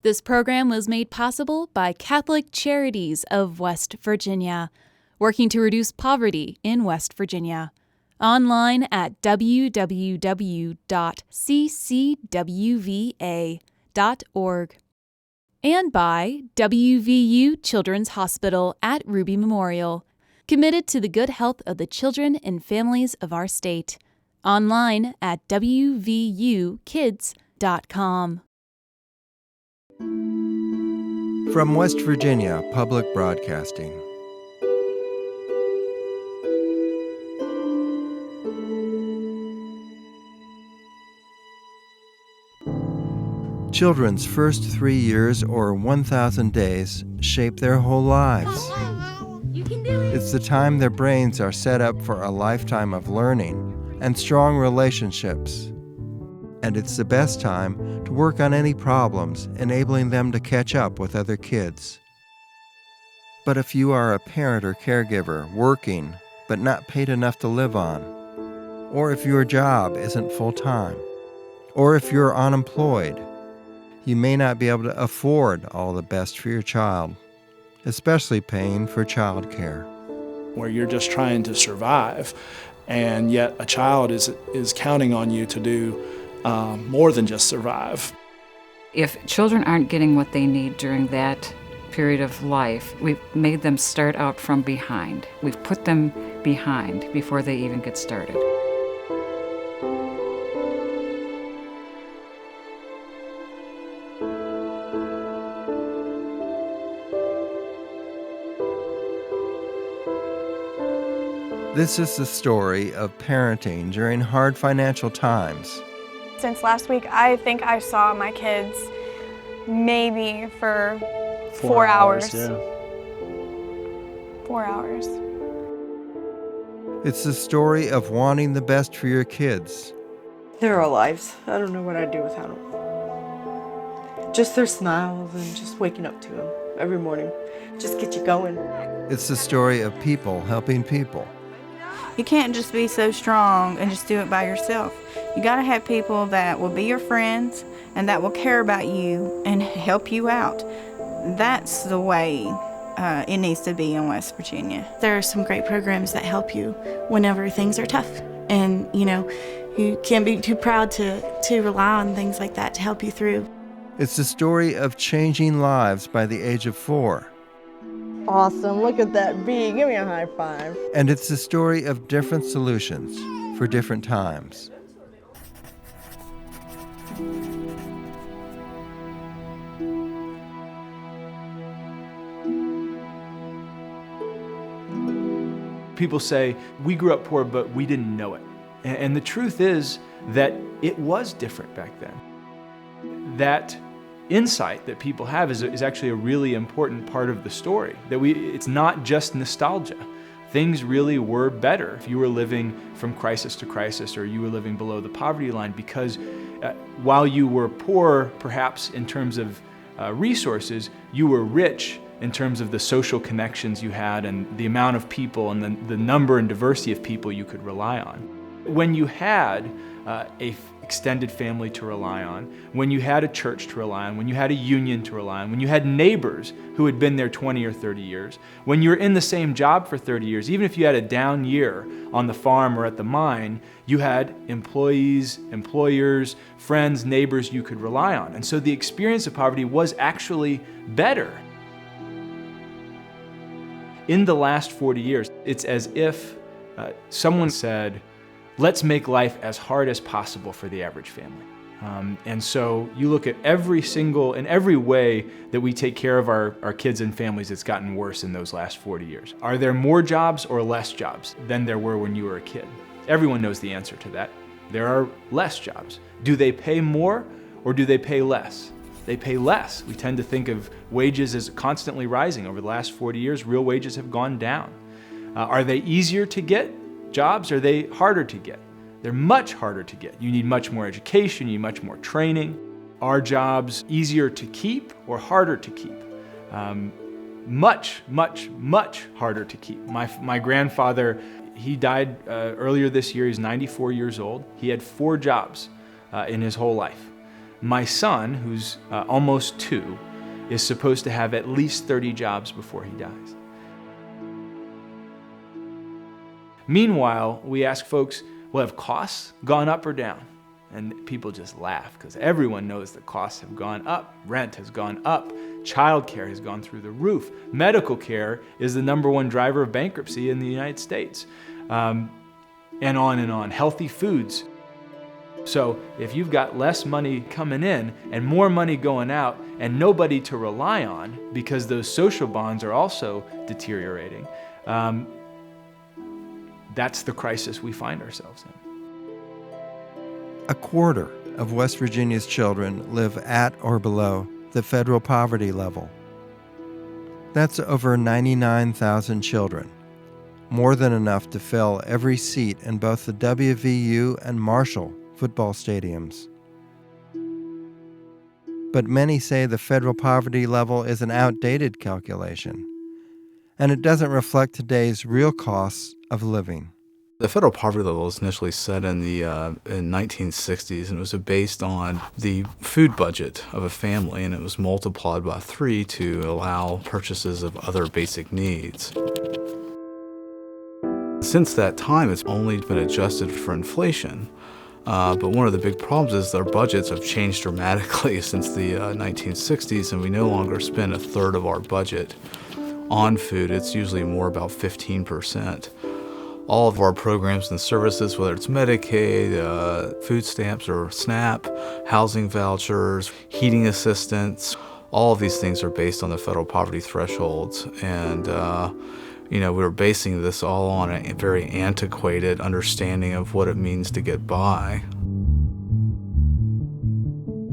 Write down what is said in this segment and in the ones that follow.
This program was made possible by Catholic Charities of West Virginia, working to reduce poverty in West Virginia. Online at www.ccwva.org. And by WVU Children's Hospital at Ruby Memorial, committed to the good health of the children and families of our state. Online at wvukids.com. From West Virginia Public Broadcasting. Children's first 3 years or 1,000 days shape their whole lives. It's the time their brains are set up for a lifetime of learning and strong relationships. And it's the best time to work on any problems, enabling them to catch up with other kids. But if you are a parent or caregiver working but not paid enough to live on, or if your job isn't full-time, or if you're unemployed, you may not be able to afford all the best for your child, especially paying for child care. Where you're just trying to survive, and yet a child is counting on you to do more than just survive. If children aren't getting what they need during that period of life, we've made them start out from behind. We've put them behind before they even get started. This is the story of parenting during hard financial times. Since last week, I think I saw my kids maybe for 4 hours. Yeah. 4 hours. It's the story of wanting the best for your kids. They're our lives. I don't know what I'd do without them. Just their smiles and just waking up to them every morning. Just get you going. It's the story of people helping people. You can't just be so strong and just do it by yourself. You gotta have people that will be your friends and that will care about you and help you out. That's the way it needs to be in West Virginia. There are some great programs that help you whenever things are tough. And, you can't be too proud to rely on things like that to help you through. It's the story of changing lives by the age of 4. Awesome, look at that bee. Give me a high five. And it's the story of different solutions for different times. People say, we grew up poor, but we didn't know it. And the truth is that it was different back then. That insight that people have is actually a really important part of the story. It's not just nostalgia. Things really were better if you were living from crisis to crisis or you were living below the poverty line, because while you were poor, perhaps in terms of resources, you were rich in terms of the social connections you had and the amount of people and the number and diversity of people you could rely on. When you had a extended family to rely on, when you had a church to rely on, when you had a union to rely on, when you had neighbors who had been there 20 or 30 years, when you were in the same job for 30 years, even if you had a down year on the farm or at the mine, you had employees, employers, friends, neighbors you could rely on. And so the experience of poverty was actually better. In the last 40 years, it's as if someone said, let's make life as hard as possible for the average family. And so you look at in every way that we take care of our kids and families, it's gotten worse in those last 40 years. Are there more jobs or less jobs than there were when you were a kid? Everyone knows the answer to that. There are less jobs. Do they pay more or do they pay less? They pay less. We tend to think of wages as constantly rising. Over the last 40 years, real wages have gone down. Are they easier to get jobs? Are they harder to get? They're much harder to get. You need much more education, you need much more training. Are jobs easier to keep or harder to keep? Much, much, much harder to keep. My grandfather, he died earlier this year. He's 94 years old. He had 4 jobs in his whole life. my son, who's almost 2, is supposed to have at least 30 jobs before he dies. Meanwhile, we ask folks, well, have costs gone up or down? And people just laugh because everyone knows that costs have gone up. Rent has gone up. Childcare has gone through the roof. Medical care is the #1 driver of bankruptcy in the United States. And on and on. Healthy foods. So if you've got less money coming in and more money going out and nobody to rely on because those social bonds are also deteriorating, that's the crisis we find ourselves in. A quarter of West Virginia's children live at or below the federal poverty level. That's over 99,000 children, more than enough to fill every seat in both the WVU and Marshall football stadiums. But many say the federal poverty level is an outdated calculation, and it doesn't reflect today's real costs of living. The federal poverty level was initially set in the 1960s, and it was based on the food budget of a family, and it was multiplied by 3 to allow purchases of other basic needs. Since that time, it's only been adjusted for inflation. But one of the big problems is our budgets have changed dramatically since the 1960s, and we no longer spend a third of our budget on food. It's usually more about 15%. All of our programs and services, whether it's Medicaid, food stamps or SNAP, housing vouchers, heating assistance, all of these things are based on the federal poverty thresholds. And we're basing this all on a very antiquated understanding of what it means to get by.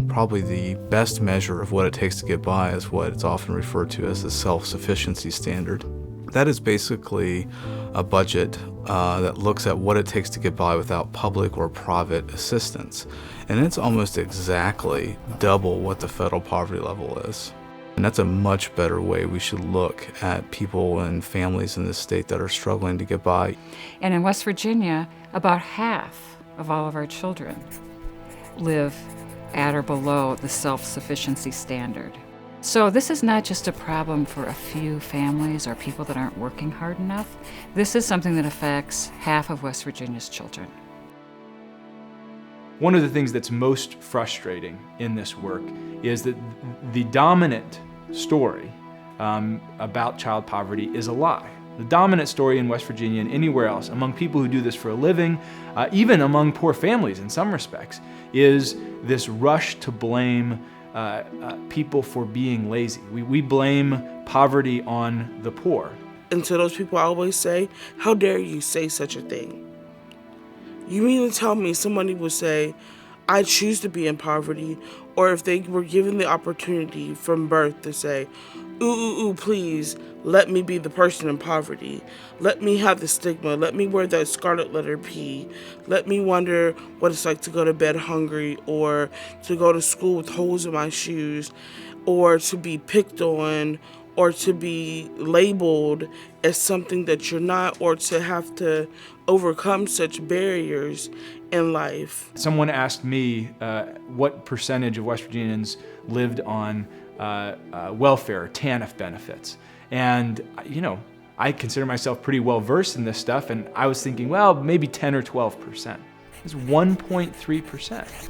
Probably the best measure of what it takes to get by is what it's often referred to as the self-sufficiency standard. That is basically a budget that looks at what it takes to get by without public or private assistance. And it's almost exactly double what the federal poverty level is. And that's a much better way we should look at people and families in this state that are struggling to get by. And in West Virginia, about half of all of our children live at or below the self-sufficiency standard. So this is not just a problem for a few families or people that aren't working hard enough. This is something that affects half of West Virginia's children. One of the things that's most frustrating in this work is that the dominant story about child poverty is a lie. The dominant story in West Virginia and anywhere else, among people who do this for a living, even among poor families in some respects, is this rush to blame people for being lazy. We blame poverty on the poor. And to those people I always say, how dare you say such a thing? You mean to tell me somebody would say, I choose to be in poverty, or if they were given the opportunity from birth to say, ooh, please, let me be the person in poverty. Let me have the stigma. Let me wear that scarlet letter P. Let me wonder what it's like to go to bed hungry, or to go to school with holes in my shoes, or to be picked on, or to be labeled as something that you're not, or to have to overcome such barriers in life. Someone asked me what percentage of West Virginians lived on welfare, TANF benefits. And, I consider myself pretty well versed in this stuff, and I was thinking, well, maybe 10 or 12%. It's 1.3%.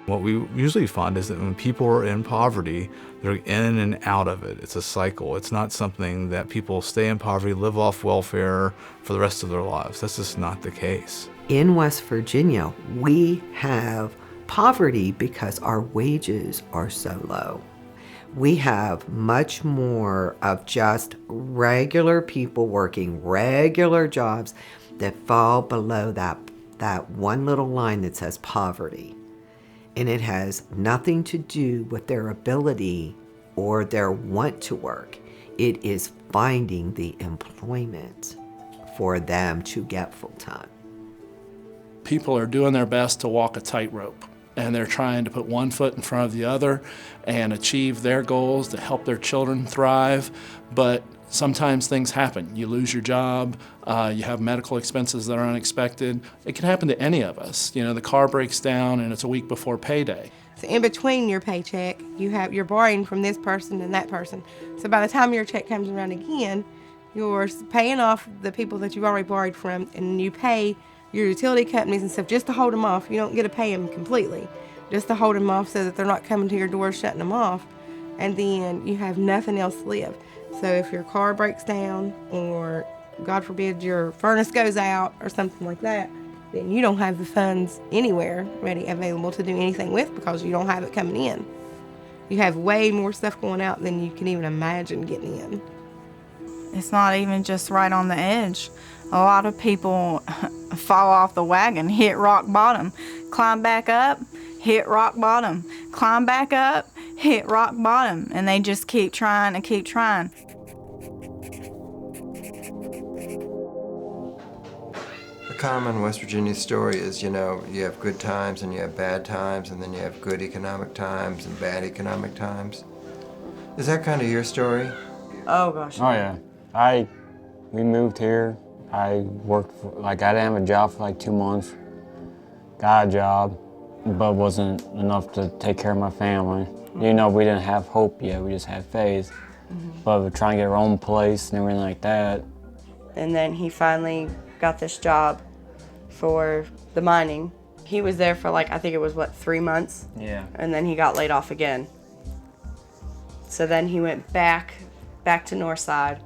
What we usually find is that when people are in poverty, they're in and out of it. It's a cycle. It's not something that people stay in poverty, live off welfare for the rest of their lives. That's just not the case. In West Virginia, we have poverty because our wages are so low. We have much more of just regular people working regular jobs that fall below that one little line that says poverty. And it has nothing to do with their ability or their want to work. It is finding the employment for them to get full time. People are doing their best to walk a tightrope, and they're trying to put one foot in front of the other and achieve their goals to help their children thrive. But Sometimes things happen. You lose your job, you have medical expenses that are unexpected. It can happen to any of us. The car breaks down and it's a week before payday. So in between your paycheck, you're borrowing from this person and that person. So by the time your check comes around again, you're paying off the people that you've already borrowed from, and you pay your utility companies and stuff just to hold them off. You don't get to pay them completely, just to hold them off so that they're not coming to your door shutting them off. And then you have nothing else to live. So if your car breaks down, or God forbid your furnace goes out or something like that, then you don't have the funds anywhere ready available to do anything with, because you don't have it coming in. You have way more stuff going out than you can even imagine getting in. It's not even just right on the edge. A lot of people fall off the wagon, hit rock bottom, climb back up, hit rock bottom, climb back up, hit rock bottom, and they just keep trying and keep trying. A common West Virginia story is, you have good times and you have bad times, and then you have good economic times and bad economic times. Is that kind of your story? Oh, gosh. Oh, yeah. We moved here. I worked I didn't have a job for 2 months. Got a job, but wasn't enough to take care of my family. We didn't have hope yet, we just had faith. But we're trying to get our own place and everything like that. And then he finally got this job for the mining. He was there for I think it was 3 months? Yeah. And then he got laid off again. So then he went back to Northside,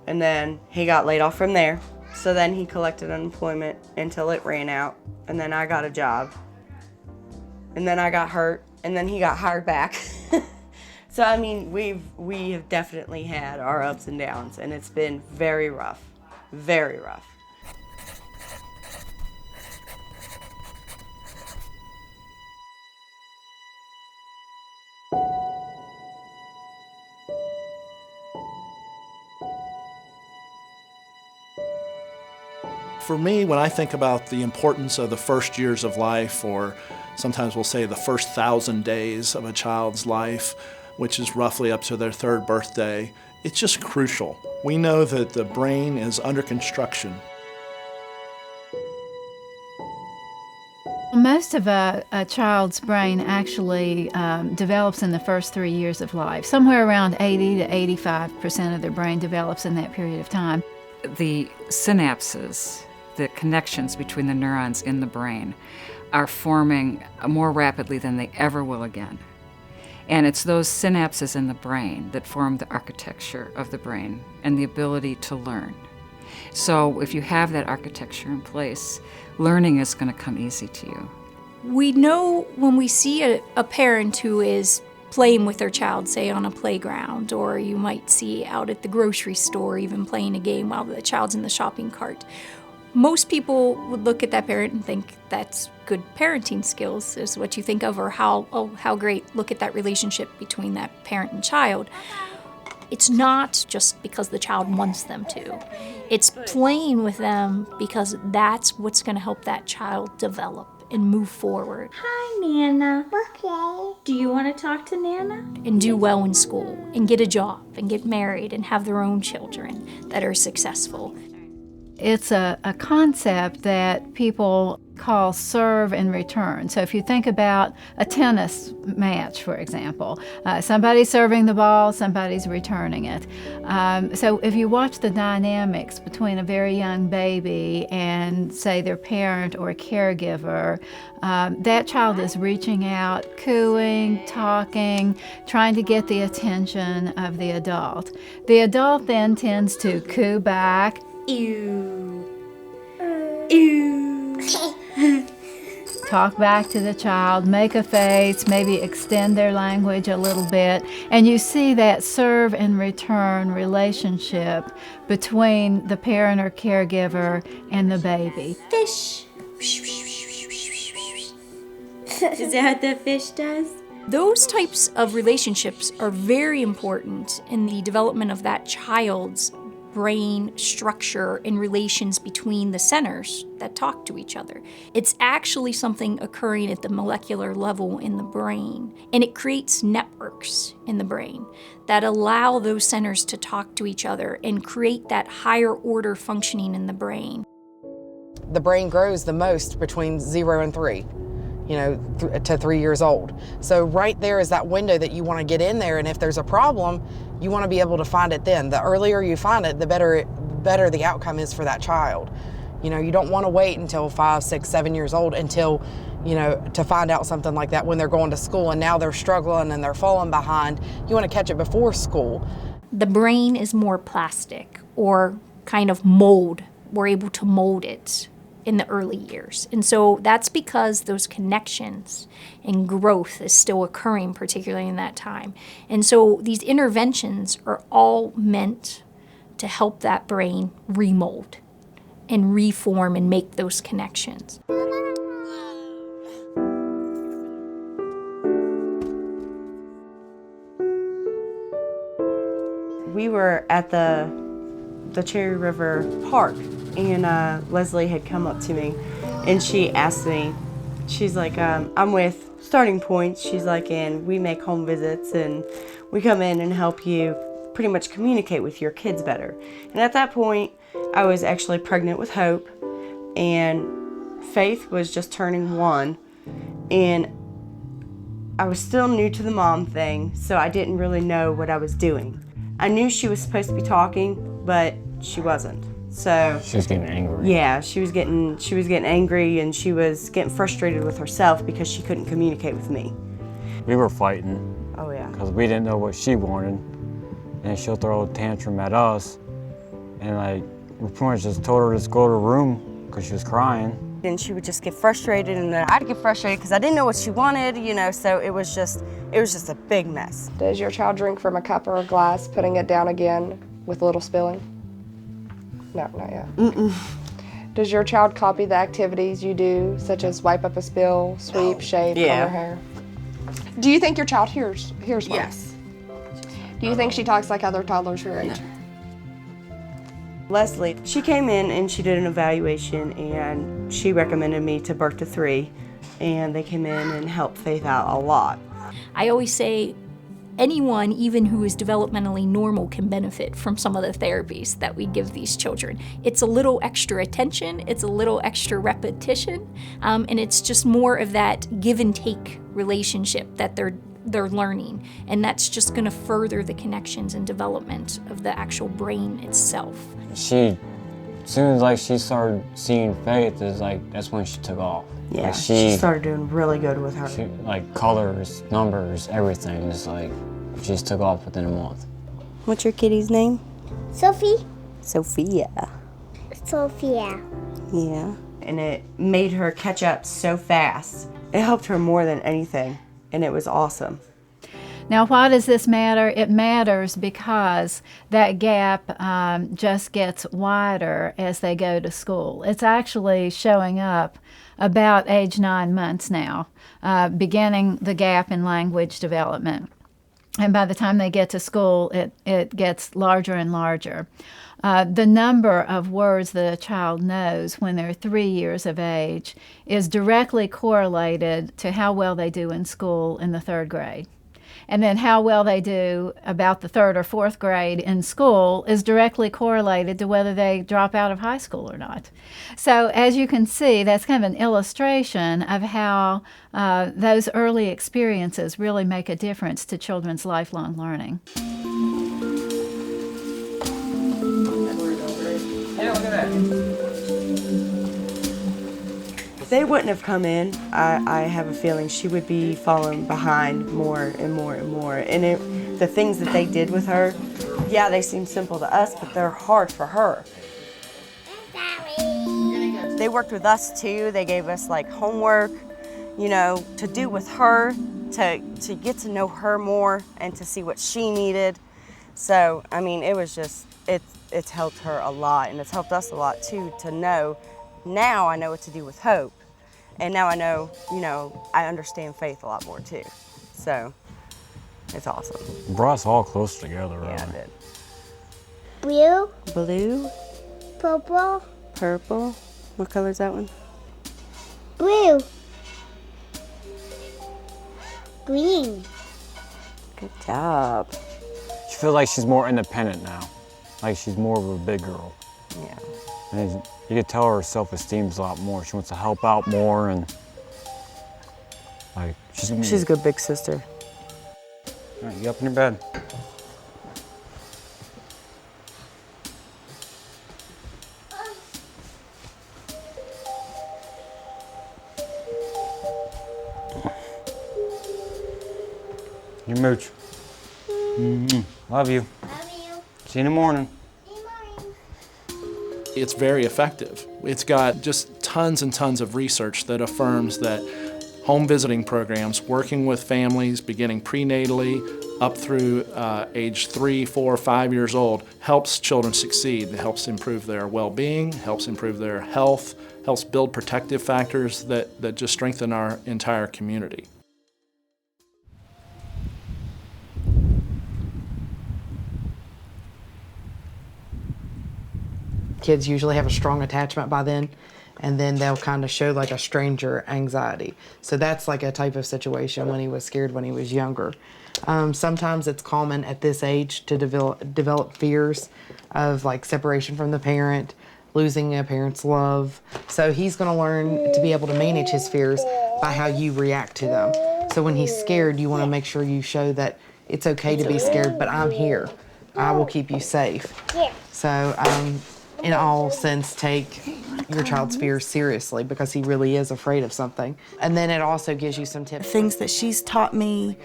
and then he got laid off from there. So then he collected unemployment until it ran out, and then I got a job. And then I got hurt, and then he got hired back. So I mean, we have definitely had our ups and downs, and it's been very rough, very rough. For me, when I think about the importance of the first years of life, or sometimes we'll say the first 1,000 days of a child's life, which is roughly up to their 3rd birthday, it's just crucial. We know that the brain is under construction. Most of a child's brain actually develops in the first 3 years of life. Somewhere around 80 to 85% of their brain develops in that period of time. The synapses, the connections between the neurons in the brain, are forming more rapidly than they ever will again. And it's those synapses in the brain that form the architecture of the brain and the ability to learn. So if you have that architecture in place, learning is going to come easy to you. We know when we see a parent who is playing with their child, say on a playground, or you might see out at the grocery store even playing a game while the child's in the shopping cart. Most people would look at that parent and think that's good parenting skills, is what you think of, or how great, look at that relationship between that parent and child. It's not just because the child wants them to. It's playing with them because that's what's going to help that child develop and move forward. Hi, Nana. Okay. Do you want to talk to Nana? And do well in school, and get a job, and get married, and have their own children that are successful. It's a concept that people call serve and return. So if you think about a tennis match, for example, somebody's serving the ball, somebody's returning it. So if you watch the dynamics between a very young baby and, say, their parent or a caregiver, that child is reaching out, cooing, talking, trying to get the attention of the adult. The adult then tends to coo back, Ew. Ew. talk back to the child, make a face, maybe extend their language a little bit, and you see that serve and return relationship between the parent or caregiver and the baby. Fish. Is that what the fish does? Those types of relationships are very important in the development of that child's brain structure and relations between the centers that talk to each other. It's actually something occurring at the molecular level in the brain, and it creates networks in the brain that allow those centers to talk to each other and create that higher order functioning in the brain. The brain grows the most between 0 and 3. To 3 years old. So right there is that window that you want to get in there, and if there's a problem, you want to be able to find it then. The earlier you find it, the better the outcome is for that child. You don't want to wait until 5, 6, 7 years old until, to find out something like that when they're going to school and now they're struggling and they're falling behind. You want to catch it before school. The brain is more plastic or kind of mold. We're able to mold it in the early years. And so that's because those connections and growth is still occurring, particularly in that time. And so these interventions are all meant to help that brain remold and reform and make those connections. We were at the Cherry River Park, and Leslie had come up to me and she asked me, she's like, I'm with Starting Point. She's like, and we make home visits and we come in and help you pretty much communicate with your kids better. And at that point, I was actually pregnant with Hope, and Faith was just turning 1, and I was still new to the mom thing, so I didn't really know what I was doing. I knew she was supposed to be talking, but she wasn't. So she was getting angry. Yeah, she was getting angry, and she was getting frustrated with herself because she couldn't communicate with me. We were fighting. Oh yeah. Because we didn't know what she wanted, and she'll throw a tantrum at us, and we pretty much just told her to go to her room because she was crying. And she would just get frustrated, and then I'd get frustrated because I didn't know what she wanted, so it was just a big mess. Does your child drink from a cup or a glass, putting it down again with a little spilling? No, not yet. Mm-mm. Does your child copy the activities you do, such as wipe up a spill, sweep, shave, comb her hair? Do you think your child hears well? Yes. Do you think she talks like other toddlers her age? Leslie, she came in and she did an evaluation, and she recommended me to birth to 3, and they came in and helped Faith out a lot. I always say anyone, even who is developmentally normal, can benefit from some of the therapies that we give these children. It's a little extra attention, it's a little extra repetition, and it's just more of that give and take relationship that they're learning, and that's just going to further the connections and development of the actual brain itself. As soon as she started seeing Faith, that's when she took off. Yeah, she started doing really good with her. She, colors, numbers, everything. She just took off within a month. What's your kitty's name? Sophie. Sophia. Sophia. Yeah. And it made her catch up so fast. It helped her more than anything, and it was awesome. Now, why does this matter? It matters because that gap just gets wider as they go to school. It's actually showing up about age 9 months now, beginning the gap in language development. And by the time they get to school, it gets larger and larger. The number of words that a child knows when they're 3 years of age is directly correlated to how well they do in school in the 3rd grade. And then how well they do about the 3rd or 4th grade in school is directly correlated to whether they drop out of high school or not. So as you can see, that's kind of an illustration of how those early experiences really make a difference to children's lifelong learning. Yeah, look at that. If they wouldn't have come in, I have a feeling she would be falling behind more and more and more. And the things that they did with her, yeah, they seem simple to us, but they're hard for her. They worked with us too. They gave us homework, to do with her, to get to know her more and to see what she needed. So, it was just, it's helped her a lot, and it's helped us a lot too to know. Now I know what to do with Hope, and now I know, I understand Faith a lot more too. So, it's awesome. It brought us all close together, really. Yeah, it did. Blue. Blue. Purple. Purple. What color is that one? Blue. Green. Good job. She feels like she's more independent now. Like she's more of a big girl. Yeah. And you can tell her self-esteem's a lot more. She wants to help out more, and like She's a good big sister. All right, you up in your bed. You mooch. Love you. See you in the morning. It's very effective. It's got just tons and tons of research that affirms that home visiting programs, working with families beginning prenatally up through age 3, 4, 5 years old, helps children succeed. It helps improve their well-being, helps improve their health, helps build protective factors that just strengthen our entire community. Kids usually have a strong attachment by then, and then they'll kind of show like a stranger anxiety. So that's like a type of situation when he was scared when he was younger. Sometimes it's common at this age to develop fears of like separation from the parent, losing a parent's love. So he's going to learn to be able to manage his fears by how you react to them. So when he's scared, you want to make sure you show that it's okay to be scared, but I'm here. I will keep you safe. So in all sense, take your child's fears seriously because he really is afraid of something. And then it also gives you some tips. Things that she's taught me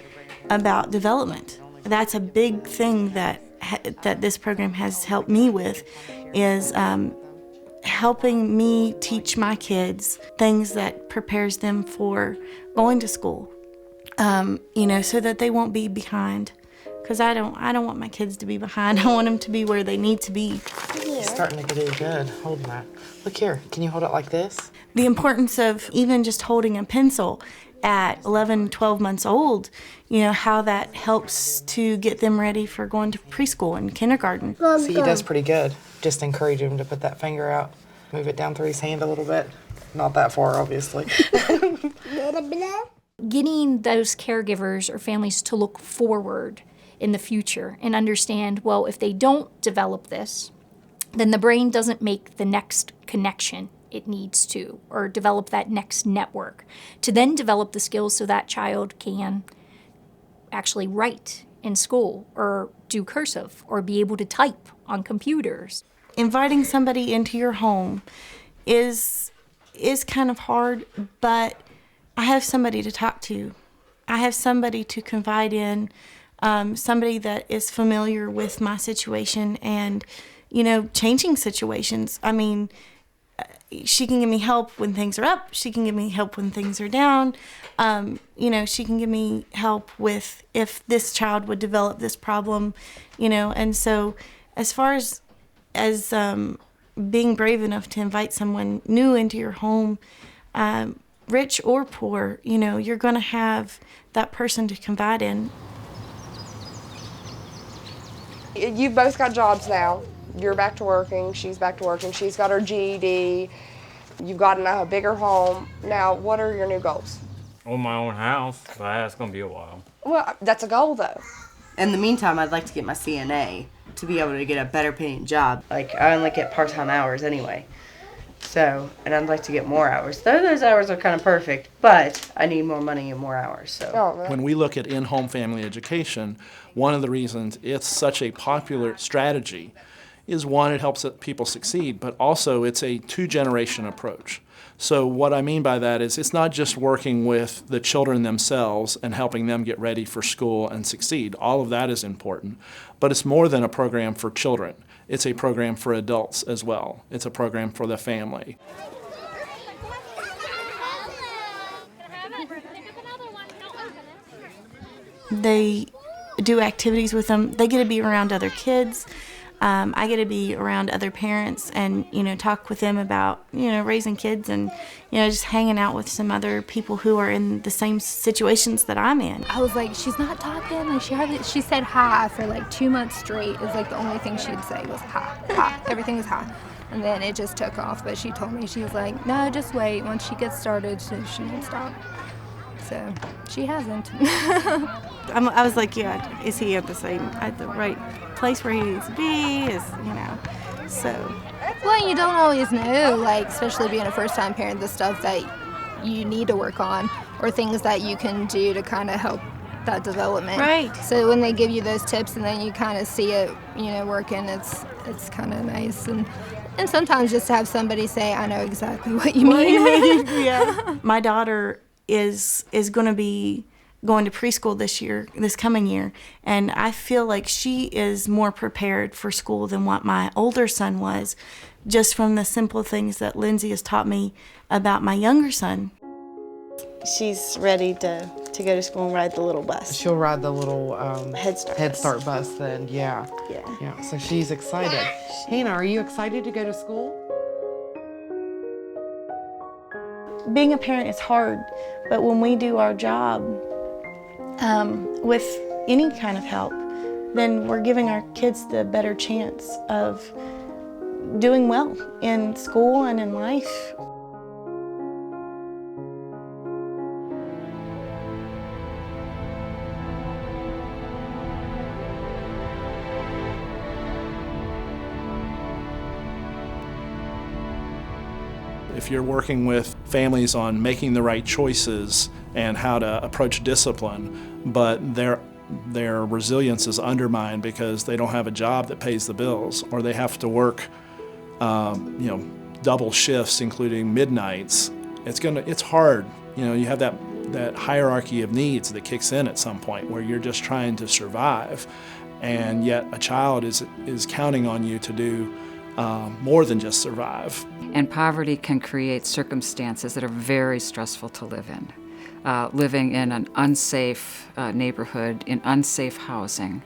about development. That's a big thing that this program has helped me with, is helping me teach my kids things that prepares them for going to school, so that they won't be behind. Because I don't want my kids to be behind. I want them to be where they need to be. He's starting to get it good. Hold that. Look here. Can you hold it like this? The importance of even just holding a pencil at 11, 12 months old, how that helps to get them ready for going to preschool and kindergarten. See, he does pretty good. Just encourage him to put that finger out. Move it down through his hand a little bit. Not that far, obviously. Getting those caregivers or families to look forward in the future and understand, well, if they don't develop this, then the brain doesn't make the next connection it needs to, or develop that next network, to then develop the skills so that child can actually write in school or do cursive or be able to type on computers. Inviting somebody into your home is kind of hard, but I have somebody to talk to. I have somebody to confide in, somebody that is familiar with my situation and, changing situations. I mean, she can give me help when things are up. She can give me help when things are down. She can give me help with if this child would develop this problem, And so as far as being brave enough to invite someone new into your home, rich or poor, you're going to have that person to confide in. You've both got jobs now. You're back to working, she's back to working, she's got her GED, you've got a bigger home. Now, what are your new goals? Own my own house, but that's gonna be a while. Well, that's a goal though. In the meantime, I'd like to get my CNA to be able to get a better paying job. Like, I only get part-time hours anyway. So, and I'd like to get more hours. Those hours are kind of perfect, but I need more money and more hours, so. When we look at in-home family education, one of the reasons it's such a popular strategy is, one, it helps people succeed, but also it's a two-generation approach. So what I mean by that is it's not just working with the children themselves and helping them get ready for school and succeed. All of that is important, but it's more than a program for children. It's a program for adults as well. It's a program for the family. They do activities with them. They get to be around other kids. I get to be around other parents and, talk with them about, raising kids and, just hanging out with some other people who are in the same situations that I'm in. I was like, she's not talking. Like she said hi for like 2 months straight. Is like the only thing she'd say was hi, hi. Everything was hi. And then it just took off. But she told me, she was like, no, just wait. Once she gets started, she won't stop. So she hasn't. I was like, yeah, is he at the right place where he needs to be? So. Well, you don't always know, like, especially being a first-time parent, the stuff that you need to work on or things that you can do to kind of help that development. Right. So when they give you those tips and then you kind of see it, working, it's kind of nice. And sometimes just to have somebody say, I know exactly what you mean. Yeah. My daughter is going to be going to preschool this coming year, and I feel like she is more prepared for school than what my older son was, just from the simple things that Lindsay has taught me about my younger son. She's ready to go to school and ride the little bus. She'll ride the little Head Start bus then, yeah. Yeah, so she's excited. Hannah, are you excited to go to school? Being a parent is hard, but when we do our job with any kind of help, then we're giving our kids the better chance of doing well in school and in life. If you're working with families on making the right choices and how to approach discipline, but their resilience is undermined because they don't have a job that pays the bills, or they have to work, double shifts, including midnights. It's hard. You have that hierarchy of needs that kicks in at some point where you're just trying to survive, and yet a child is counting on you to do more than just survive. And poverty can create circumstances that are very stressful to live in. Living in an unsafe neighborhood, in unsafe housing,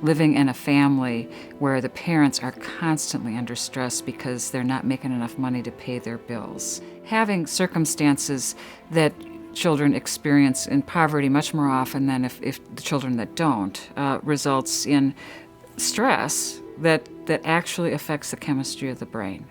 living in a family where the parents are constantly under stress because they're not making enough money to pay their bills. Having circumstances that children experience in poverty much more often than if the children that don't results in stress that actually affects the chemistry of the brain.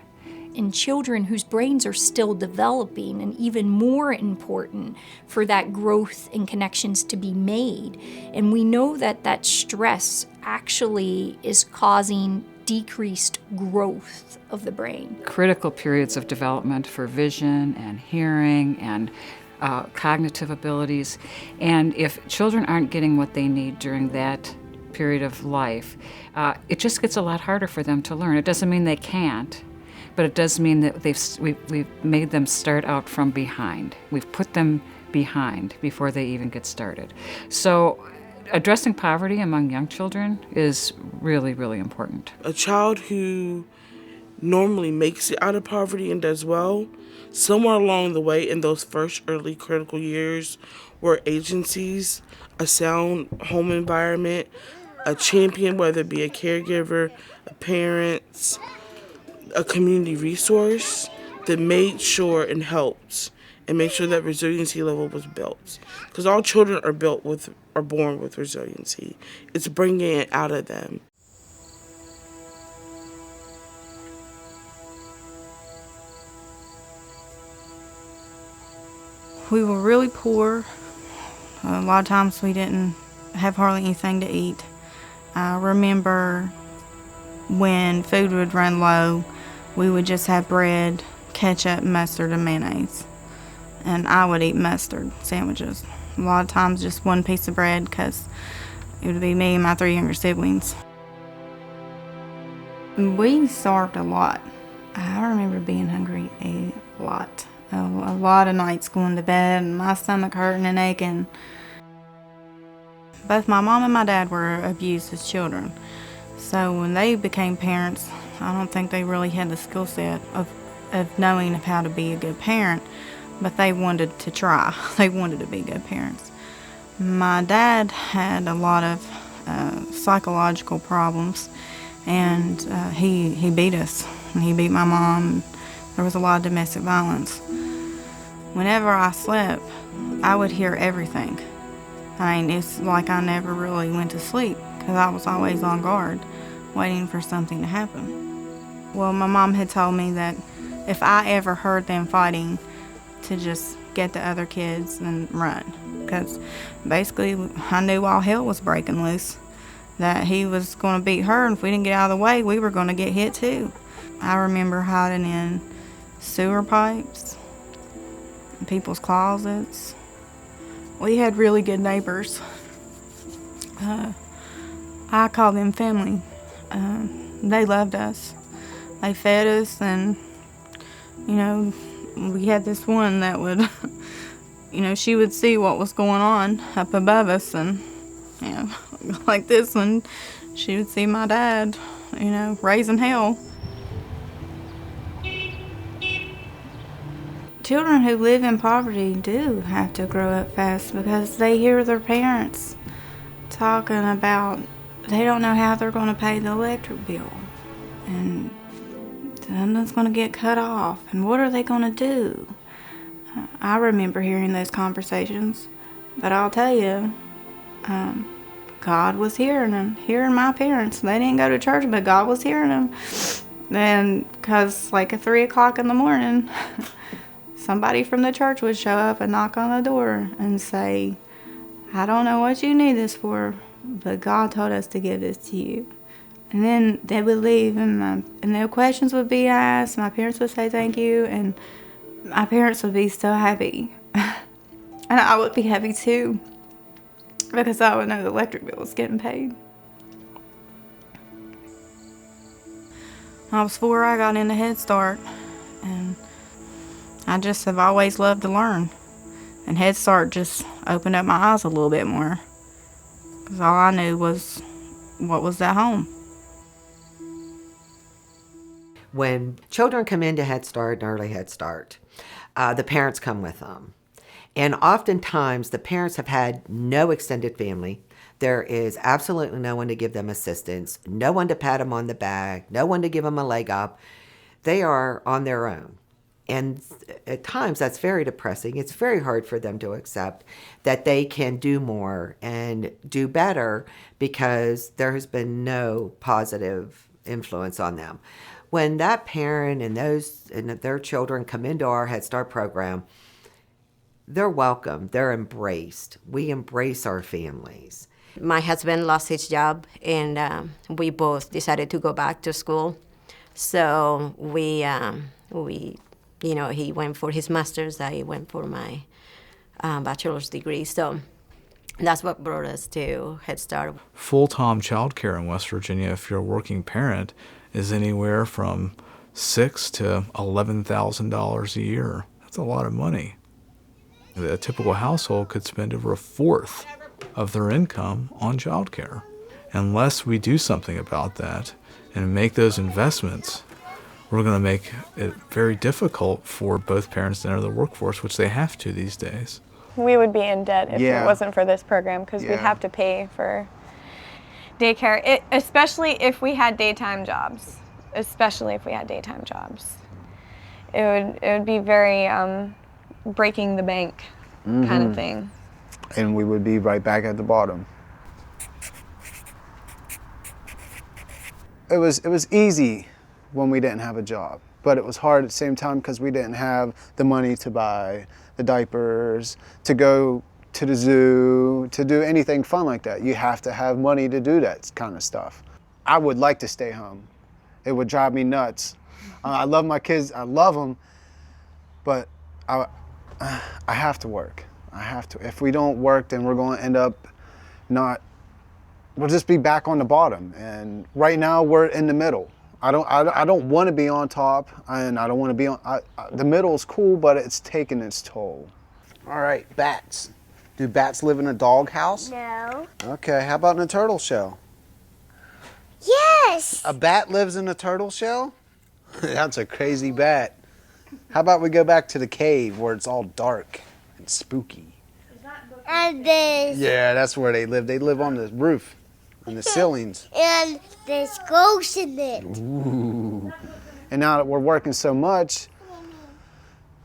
In children whose brains are still developing, and even more important for that growth and connections to be made. And we know that stress actually is causing decreased growth of the brain. Critical periods of development for vision and hearing and cognitive abilities. And if children aren't getting what they need during that period of life, it just gets a lot harder for them to learn. It doesn't mean they can't, but it does mean that we've made them start out from behind. We've put them behind before they even get started. So addressing poverty among young children is really, really important. A child who normally makes it out of poverty and does well, somewhere along the way in those first early critical years were agencies, a sound home environment, a champion, whether it be a caregiver, a parent, a community resource that made sure and helped and make sure that resiliency level was built. Because all children are born with resiliency. It's bringing it out of them. We were really poor. A lot of times we didn't have hardly anything to eat. I remember when food would run low, we would just have bread, ketchup, mustard, and mayonnaise. And I would eat mustard sandwiches. A lot of times just one piece of bread because it would be me and my 3 younger siblings. We starved a lot. I remember being hungry a lot. A lot of nights going to bed and my stomach hurting and aching. Both my mom and my dad were abused as children. So when they became parents, I don't think they really had the skill set of knowing how to be a good parent, but they wanted to try. They wanted to be good parents. My dad had a lot of psychological problems, and he beat us. He beat my mom. There was a lot of domestic violence. Whenever I slept, I would hear everything. I mean, it's like I never really went to sleep because I was always on guard, waiting for something to happen. Well, my mom had told me that if I ever heard them fighting, to just get the other kids and run. Because basically, I knew all hell was breaking loose, that he was going to beat her, and if we didn't get out of the way, we were going to get hit too. I remember hiding in sewer pipes, people's closets. We had really good neighbors. I call them family. They loved us. They fed us, and, you know, we had this one that would, you know, she would see what was going on up above us, and, you know, like this one, she would see my dad, you know, raising hell. Children who live in poverty do have to grow up fast because they hear their parents talking about they don't know how they're going to pay the electric bill, and something's going to get cut off, and what are they going to do? I remember hearing those conversations, but I'll tell you, God was hearing them, hearing my parents. They didn't go to church, but God was hearing them. And because like at 3 o'clock in the morning, somebody from the church would show up and knock on the door and say, I don't know what you need this for, but God told us to give this to you. And then they would leave, and their questions would be asked. My parents would say thank you, and my parents would be so happy. And I would be happy too, because I would know the electric bill was getting paid. I was 4, I got into Head Start, and I just have always loved to learn. And Head Start just opened up my eyes a little bit more, because all I knew was what was at home. When children come into Head Start and Early Head Start, the parents come with them. And oftentimes the parents have had no extended family. There is absolutely no one to give them assistance, no one to pat them on the back, no one to give them a leg up. They are on their own. And at times that's very depressing. It's very hard for them to accept that they can do more and do better because there has been no positive influence on them. When that parent and their children come into our Head Start program, they're welcome, they're embraced. We embrace our families. My husband lost his job, and we both decided to go back to school. So we you know, he went for his master's, I went for my bachelor's degree. So that's what brought us to Head Start. Full-time child care in West Virginia, if you're a working parent, is anywhere from $6,000 to $11,000 a year. That's a lot of money. A typical household could spend over 1/4 of their income on child care. Unless we do something about that and make those investments, we're going to make it very difficult for both parents to enter the workforce, which they have to these days. We would be in debt if it wasn't for this program, because we'd have to pay for daycare, especially if we had daytime jobs. It would be very breaking the bank kind of thing. And we would be right back at the bottom. It was easy when we didn't have a job, but it was hard at the same time because we didn't have the money to buy the diapers, to go to the zoo, to do anything fun like that. You have to have money to do that kind of stuff. I would like to stay home. It would drive me nuts. I love my kids, I love them, but I have to work. I have to. If we don't work, then we're going to end up we'll just be back on the bottom. And right now we're in the middle. I don't want to be on top, and I don't want to be on. The middle is cool, but it's taking its toll. All right, bats. Do bats live in a dog house? No. Okay, how about in a turtle shell? Yes! A bat lives in a turtle shell? That's a crazy bat. How about we go back to the cave where it's all dark and spooky? And this. Yeah, that's where they live. They live on the roof. and the ceilings. And there's ghosts in it. Ooh. And now that we're working so much,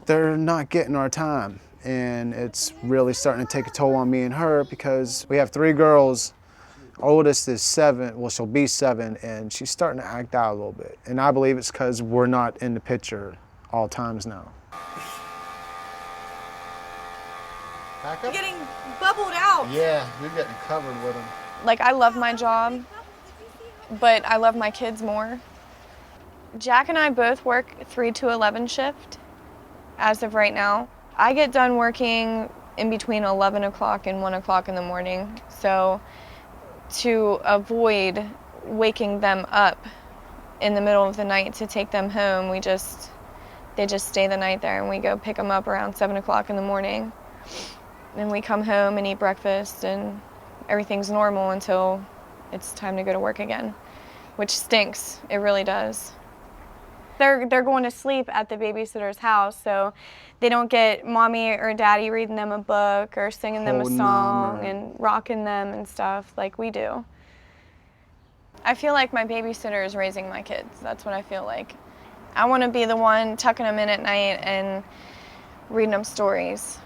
they're not getting our time. And it's really starting to take a toll on me and her because we have 3 girls. Oldest is 7, well, she'll be 7, and she's starting to act out a little bit. And I believe it's because we're not in the picture all times now. Back up. Getting bubbled out. Yeah, you're getting covered with them. Like, I love my job, but I love my kids more. Jack and I both work 3 to 11 shift as of right now. I get done working in between 11 o'clock and 1 o'clock in the morning. So to avoid waking them up in the middle of the night to take them home, they just stay the night there, and we go pick them up around 7 o'clock in the morning. And we come home and eat breakfast, and everything's normal until it's time to go to work again, which stinks. It really does. They're going to sleep at the babysitter's house, so they don't get mommy or daddy reading them a book or singing them a song and rocking them and stuff like we do. I feel like my babysitter is raising my kids. That's what I feel like. I want to be the one tucking them in at night and reading them stories.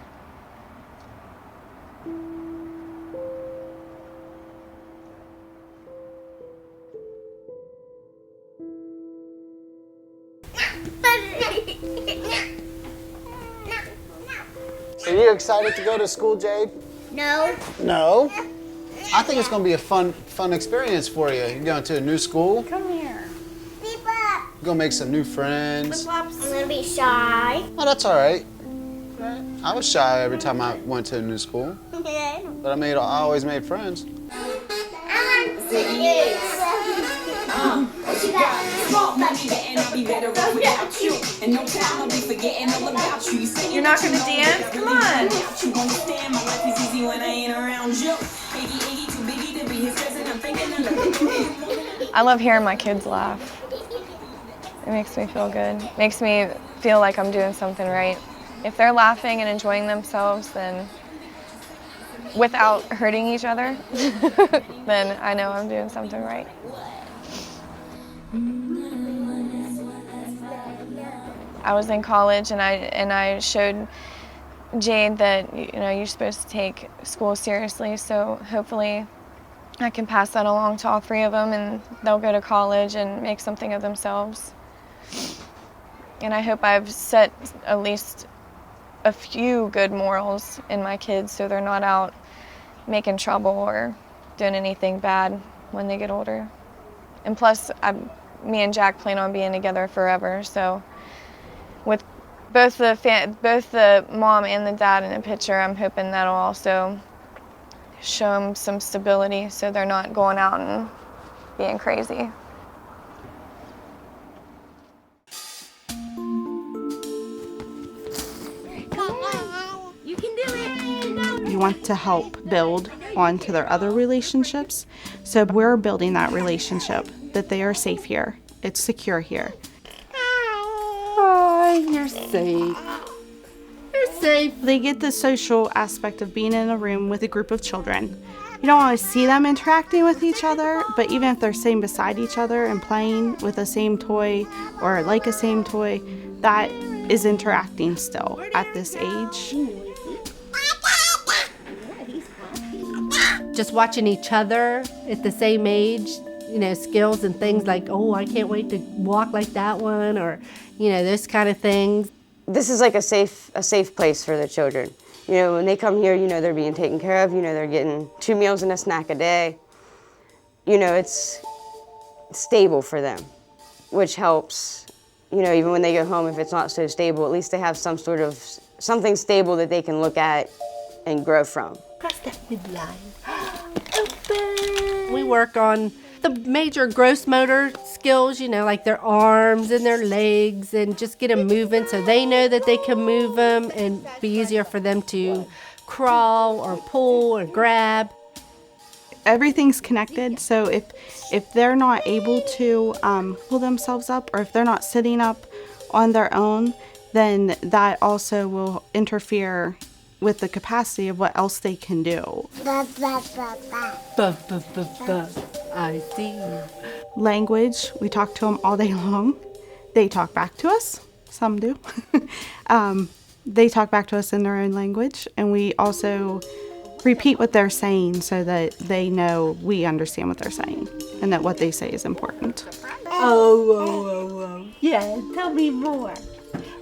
Are you excited to go to school, Jade? No. No? I think it's going to be a fun experience for you. You're going to a new school. Come here. You're going to make some new friends. I'm going to be shy. Oh, that's all right. I was shy every time I went to a new school. But I always made friends. You're not going to dance? Come on. I love hearing my kids laugh. It makes me feel good. It makes me feel like I'm doing something right. If they're laughing and enjoying themselves, then without hurting each other, then I know I'm doing something right. I was in college and I showed Jade that you're supposed to take school seriously, so hopefully I can pass that along to all 3 of them and they'll go to college and make something of themselves. And I hope I've set at least a few good morals in my kids so they're not out making trouble or doing anything bad when they get older. And plus, me and Jack plan on being together forever, so with both the mom and the dad in the picture, I'm hoping that'll also show them some stability so they're not going out and being crazy. You can do it. You want to help build onto their other relationships. So we're building that relationship, that they are safe here. It's secure here. Hi, you're safe. You're safe. They get the social aspect of being in a room with a group of children. You don't always see them interacting with each other, but even if they're sitting beside each other and playing with the same toy or like a same toy, that is interacting still at this age. Just watching each other at the same age, skills and things like, oh, I can't wait to walk like that one, or, those kind of things. This is like a safe place for the children. When they come here, they're being taken care of, they're getting 2 meals and a snack a day. It's stable for them, which helps, even when they go home, if it's not so stable, at least they have something stable that they can look at and grow from. Cross that midline. Open. We work on the major gross motor skills, like their arms and their legs, and just get them moving so they know that they can move them and be easier for them to crawl or pull or grab. Everything's connected, so if they're not able to pull themselves up, or if they're not sitting up on their own, then that also will interfere with the capacity of what else they can do. I see. Language, we talk to them all day long. They talk back to us. Some do. They talk back to us in their own language, and we also repeat what they're saying so that they know we understand what they're saying and that what they say is important. Oh. Yeah, tell me more.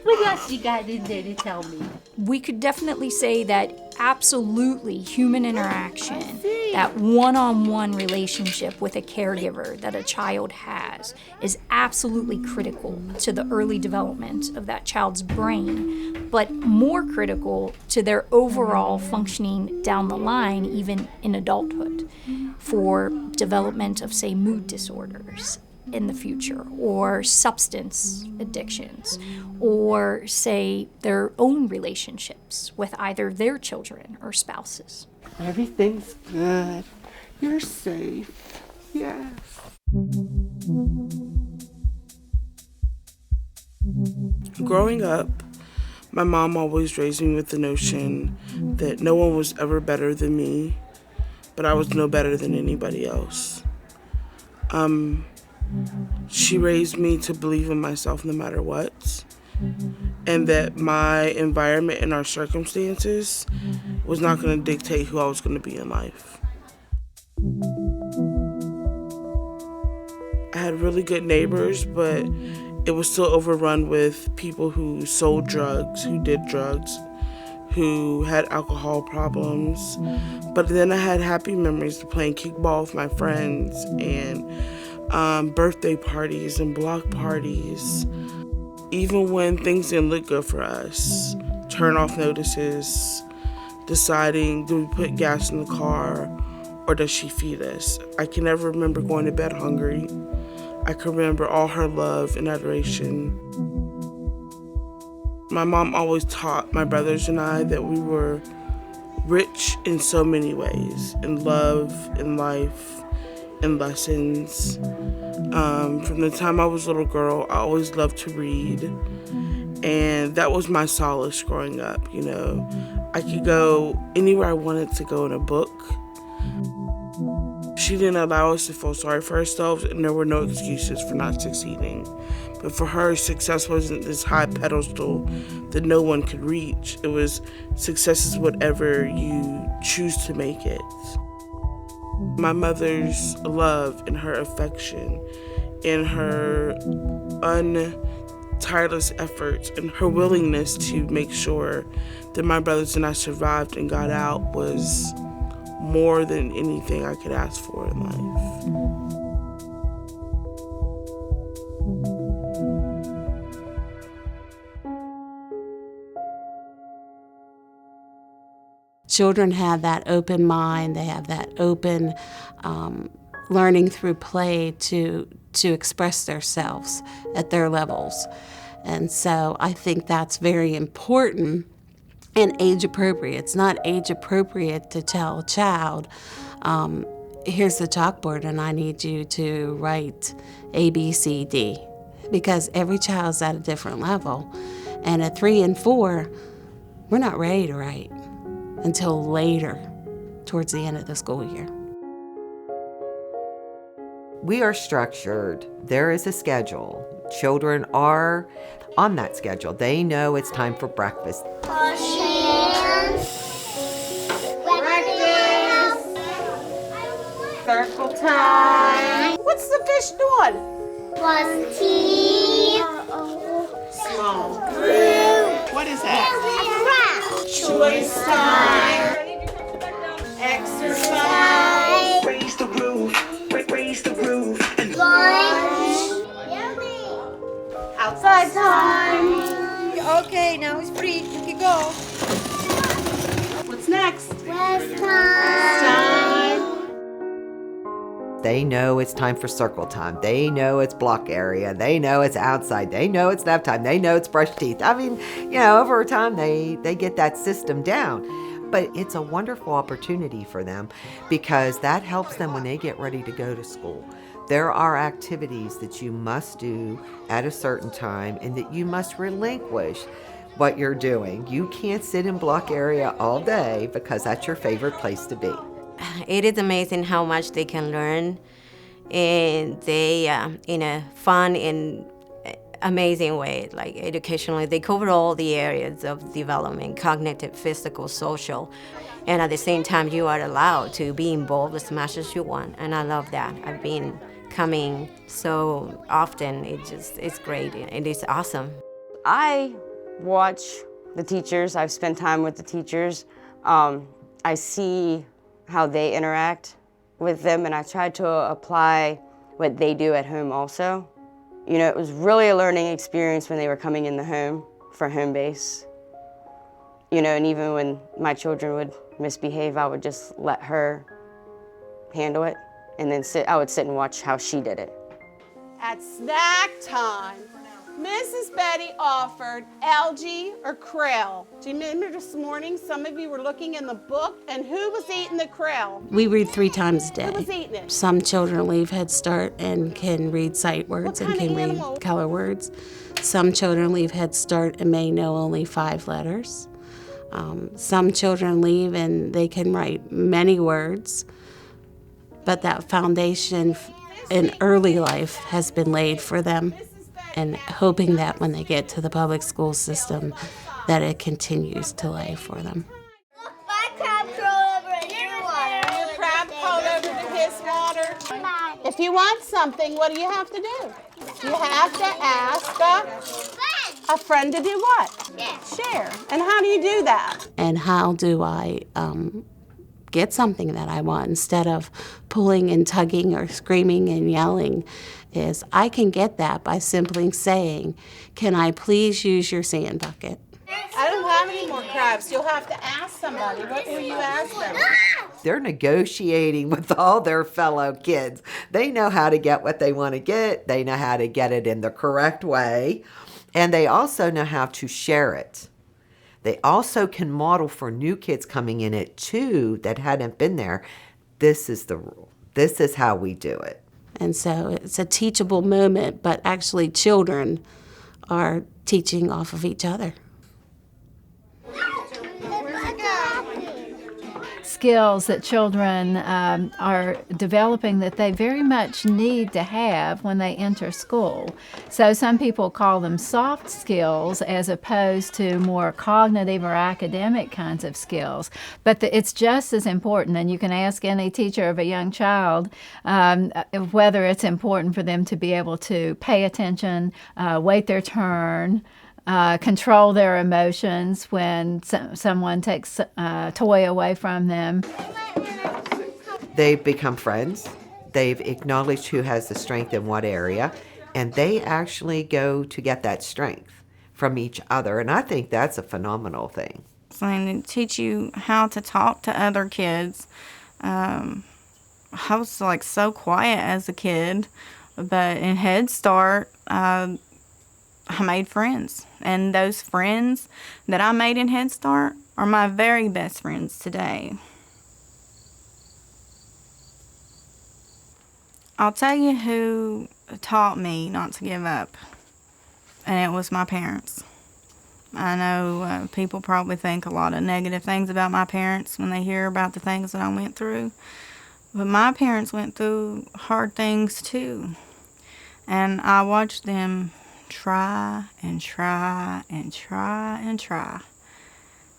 What else you got in there to tell me? We could definitely say that absolutely human interaction, that one-on-one relationship with a caregiver that a child has, is absolutely critical to the early development of that child's brain, but more critical to their overall functioning down the line, even in adulthood, for development of, say, mood disorders in the future, or substance addictions, or, say, their own relationships with either their children or spouses. Everything's good. You're safe. Yes. Growing up, my mom always raised me with the notion that no one was ever better than me, but I was no better than anybody else. She raised me to believe in myself no matter what, and that my environment and our circumstances was not going to dictate who I was going to be in life. I had really good neighbors, but it was still overrun with people who sold drugs, who did drugs, who had alcohol problems. But then I had happy memories of playing kickball with my friends and birthday parties and block parties. Even when things didn't look good for us, turn off notices, deciding do we put gas in the car or does she feed us? I can never remember going to bed hungry. I can remember all her love and adoration. My mom always taught my brothers and I that we were rich in so many ways, in love, in life, in lessons. From the time I was a little girl, I always loved to read, and that was my solace growing up, you know. I could go anywhere I wanted to go in a book. She didn't allow us to feel sorry for ourselves, and there were no excuses for not succeeding. But for her, success wasn't this high pedestal that no one could reach. It was success is whatever you choose to make it. My mother's love and her affection and her tireless efforts and her willingness to make sure that my brothers and I survived and got out was more than anything I could ask for in life. Children have that open mind, they have that open learning through play to express themselves at their levels. And so I think that's very important and age appropriate. It's not age appropriate to tell a child, here's the chalkboard and I need you to write A, B, C, D, because every child's at a different level. And at 3 and 4, we're not ready to write until later, towards the end of the school year. We are structured. There is a schedule. Children are on that schedule. They know it's time for breakfast. Wash hands. Breakfast. Circle time. What's the fish doing? Plus teeth. Small Group. What is that? Pratt. Choice time. Exercise. Raise the roof. Raise the roof. Lunch. Outside time. Okay, now it's free. You can go. What's next? Rest time. They know it's time for circle time. They know it's block area. They know it's outside. They know it's nap time. They know it's brush teeth. I mean, you know, over time they get that system down. But it's a wonderful opportunity for them because that helps them when they get ready to go to school. There are activities that you must do at a certain time and that you must relinquish what you're doing. You can't sit in block area all day because that's your favorite place to be. It is amazing how much they can learn and they, in a fun and amazing way, like educationally, they cover all the areas of development, cognitive, physical, social, and at the same time, you are allowed to be involved as much as you want, and I love that. I've been coming so often. It's great, and it's awesome. I watch the teachers. I've spent time with the teachers. I see how they interact with them, and I try to apply what they do at home also. You know, it was really a learning experience when they were coming in the home for home base. You know, and even when my children would misbehave, I would just let her handle it, and then I would sit and watch how she did it. At snack time, Mrs. Betty offered algae or krill. Do you remember this morning some of you were looking in the book, and who was eating the krill? We read 3 times a day. Who was eating it? Some children leave Head Start and can read sight words and can read color words. Some children leave Head Start and may know only 5 letters. Some children leave and they can write many words, but that foundation in early life has been laid for them, and hoping that when they get to the public school system that it continues to lay for them. My crab crawled over to your water. Your crab crawled over to his water. If you want something, what do you have to do? You have to ask a friend to do what? Share. And how do you do that? And how do I get something that I want instead of pulling and tugging or screaming and yelling? Is I can get that by simply saying, can I please use your sand bucket? I don't have any more crabs. You'll have to ask somebody. What will you ask them? They're negotiating with all their fellow kids. They know how to get what they want to get. They know how to get it in the correct way. And they also know how to share it. They also can model for new kids coming in it too that hadn't been there. This is the rule. This is how we do it. And so it's a teachable moment, but actually children are teaching off of each other. Skills that children are developing that they very much need to have when they enter school. So some people call them soft skills as opposed to more cognitive or academic kinds of skills. But it's just as important, and you can ask any teacher of a young child whether it's important for them to be able to pay attention, wait their turn, control their emotions when someone takes a toy away from them. They've become friends. They've acknowledged who has the strength in what area, and they actually go to get that strength from each other, and I think that's a phenomenal thing. And teach you how to talk to other kids. I was like so quiet as a kid, but in Head Start, I made friends, and those friends that I made in Head Start are my very best friends today. I'll tell you who taught me not to give up, and it was my parents. I know people probably think a lot of negative things about my parents when they hear about the things that I went through, but my parents went through hard things too, and I watched them try and try and try and try.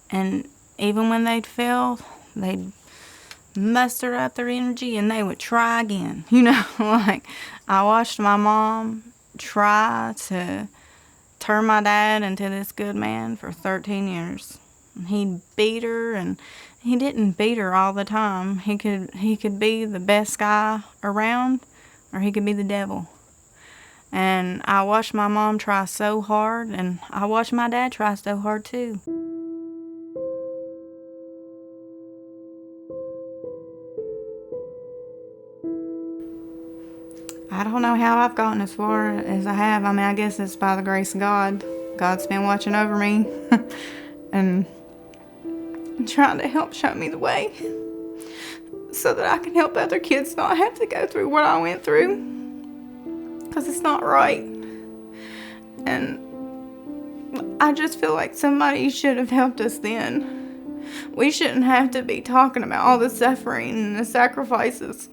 And even when they'd fail, they'd muster up their energy and they would try again. You know, like I watched my mom try to turn my dad into this good man for 13 years. He'd beat her, and he didn't beat her all the time. He could be the best guy around, or he could be the devil. And I watched my mom try so hard, and I watched my dad try so hard too. I don't know how I've gotten as far as I have. I mean, I guess it's by the grace of God. God's been watching over me and trying to help show me the way so that I can help other kids not have to go through what I went through. Because it's not right. And I just feel like somebody should have helped us then. We shouldn't have to be talking about all the suffering and the sacrifices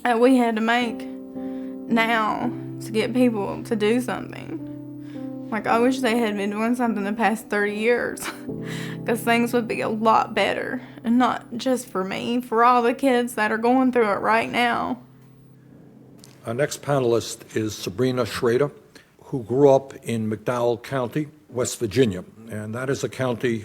that we had to make now to get people to do something. Like, I wish they had been doing something the past 30 years because things would be a lot better. And not just for me, for all the kids that are going through it right now. Our next panelist is Sabrina Schrader, who grew up in McDowell County, West Virginia. And that is a county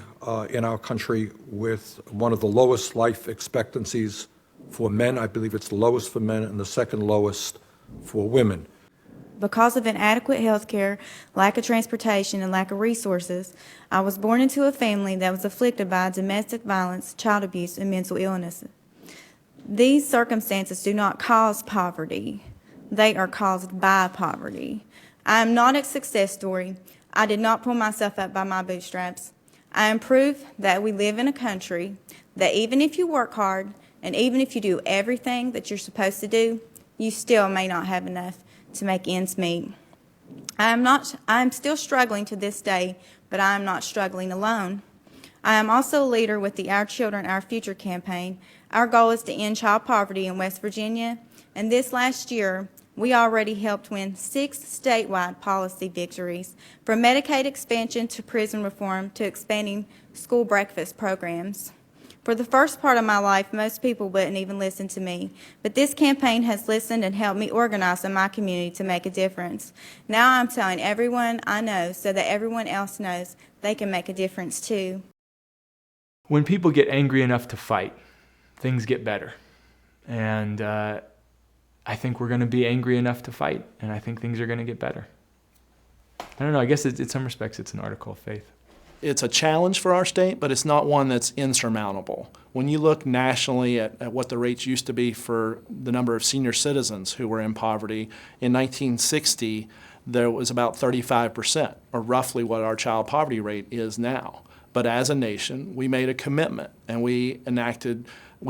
in our country with one of the lowest life expectancies for men. I believe it's the lowest for men and the second lowest for women. Because of inadequate health care, lack of transportation, and lack of resources, I was born into a family that was afflicted by domestic violence, child abuse, and mental illness. These circumstances do not cause poverty. They are caused by poverty. I am not a success story. I did not pull myself up by my bootstraps. I am proof that we live in a country that even if you work hard and even if you do everything that you're supposed to do, you still may not have enough to make ends meet. I am still struggling to this day, but I am not struggling alone. I am also a leader with the Our Children, Our Future campaign. Our goal is to end child poverty in West Virginia, and this last year, we already helped win 6 statewide policy victories, from Medicaid expansion to prison reform to expanding school breakfast programs. For the first part of my life, most people wouldn't even listen to me, but this campaign has listened and helped me organize in my community to make a difference. Now I'm telling everyone I know so that everyone else knows they can make a difference too. When people get angry enough to fight, things get better. And I think we're going to be angry enough to fight, and I think things are going to get better. I don't know, I guess in some respects it's an article of faith. It's a challenge for our state, but it's not one that's insurmountable. When you look nationally at what the rates used to be for the number of senior citizens who were in poverty, in 1960 there was about 35%, or roughly what our child poverty rate is now. But as a nation, we made a commitment, and we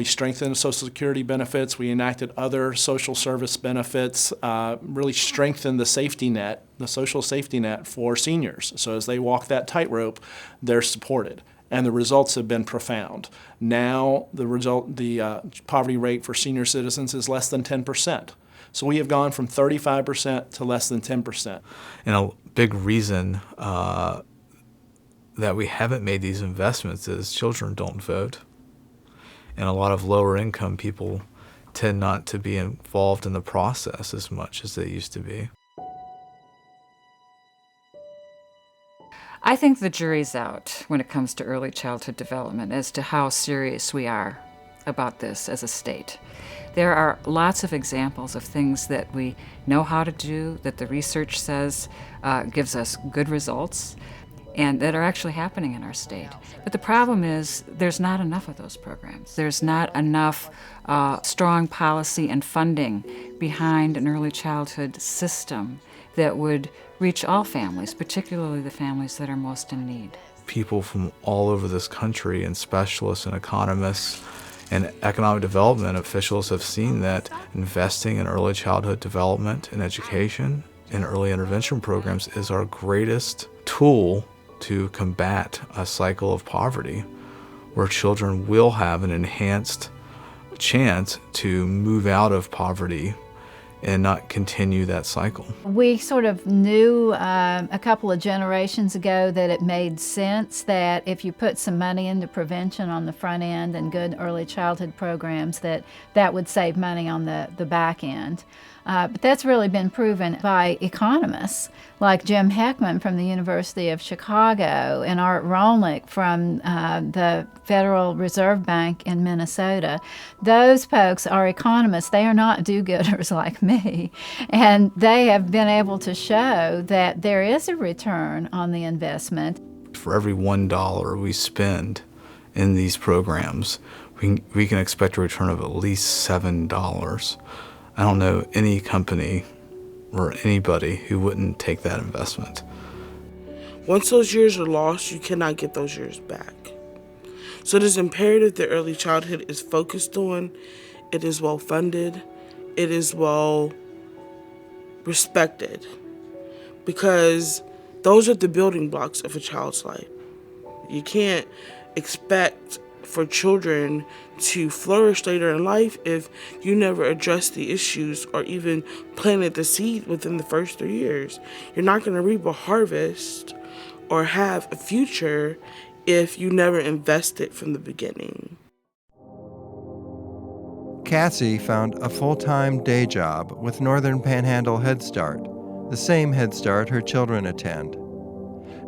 strengthened Social Security benefits, we enacted other social service benefits, really strengthened the safety net, the social safety net for seniors. So as they walk that tightrope, they're supported. And the results have been profound. Now the poverty rate for senior citizens is less than 10%. So we have gone from 35% to less than 10%. And a big reason that we haven't made these investments is children don't vote. And a lot of lower income people tend not to be involved in the process as much as they used to be. I think the jury's out when it comes to early childhood development as to how serious we are about this as a state. There are lots of examples of things that we know how to do, that the research says gives us good results, and that are actually happening in our state. But the problem is there's not enough of those programs. There's not enough strong policy and funding behind an early childhood system that would reach all families, particularly the families that are most in need. People from all over this country, and specialists and economists and economic development officials have seen that investing in early childhood development and education and early intervention programs is our greatest tool to combat a cycle of poverty where children will have an enhanced chance to move out of poverty and not continue that cycle. We sort of knew a couple of generations ago that it made sense that if you put some money into prevention on the front end and good early childhood programs, that would save money on the back end. But that's really been proven by economists like Jim Heckman from the University of Chicago and Art Rolnick from the Federal Reserve Bank in Minnesota. Those folks are economists. They are not do-gooders like me. And they have been able to show that there is a return on the investment. For every $1 we spend in these programs, we can expect a return of at least $7. I don't know any company or anybody who wouldn't take that investment. Once those years are lost, you cannot get those years back. So it is imperative that early childhood is focused on, it is well funded, it is well respected, because those are the building blocks of a child's life. You can't expect for children to flourish later in life if you never address the issues or even planted the seed within the first 3 years. You're not going to reap a harvest or have a future if you never invest it from the beginning. Cassie found a full-time day job with Northern Panhandle Head Start, the same Head Start her children attend.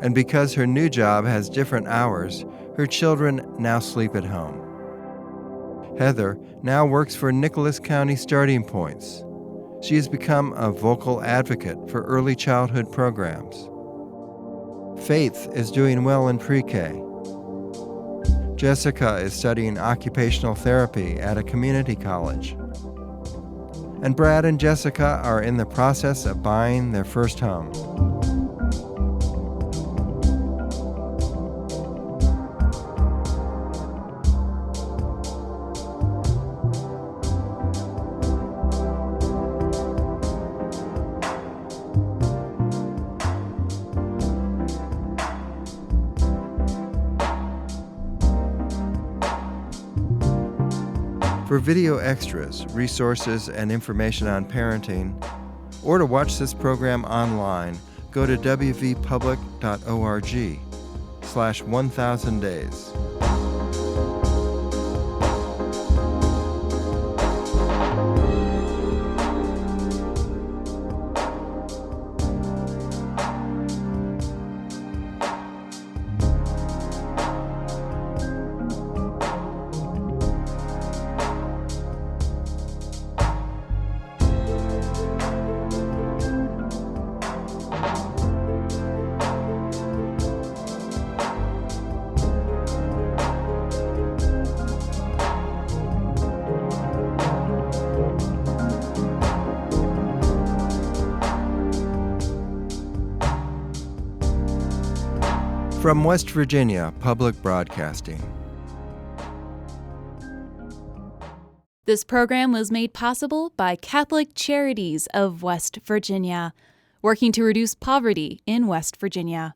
And because her new job has different hours, her children now sleep at home. Heather now works for Nicholas County Starting Points. She has become a vocal advocate for early childhood programs. Faith is doing well in pre-K. Jessica is studying occupational therapy at a community college. And Brad and Jessica are in the process of buying their first home. For video extras, resources, and information on parenting, or to watch this program online, go to wvpublic.org/1000 days. From West Virginia Public Broadcasting. This program was made possible by Catholic Charities of West Virginia, working to reduce poverty in West Virginia.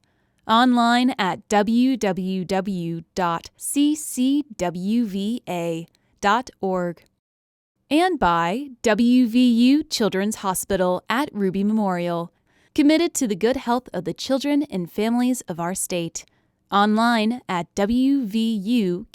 Online at www.ccwva.org. And by WVU Children's Hospital at Ruby Memorial, committed to the good health of the children and families of our state. Online at wvukids.com.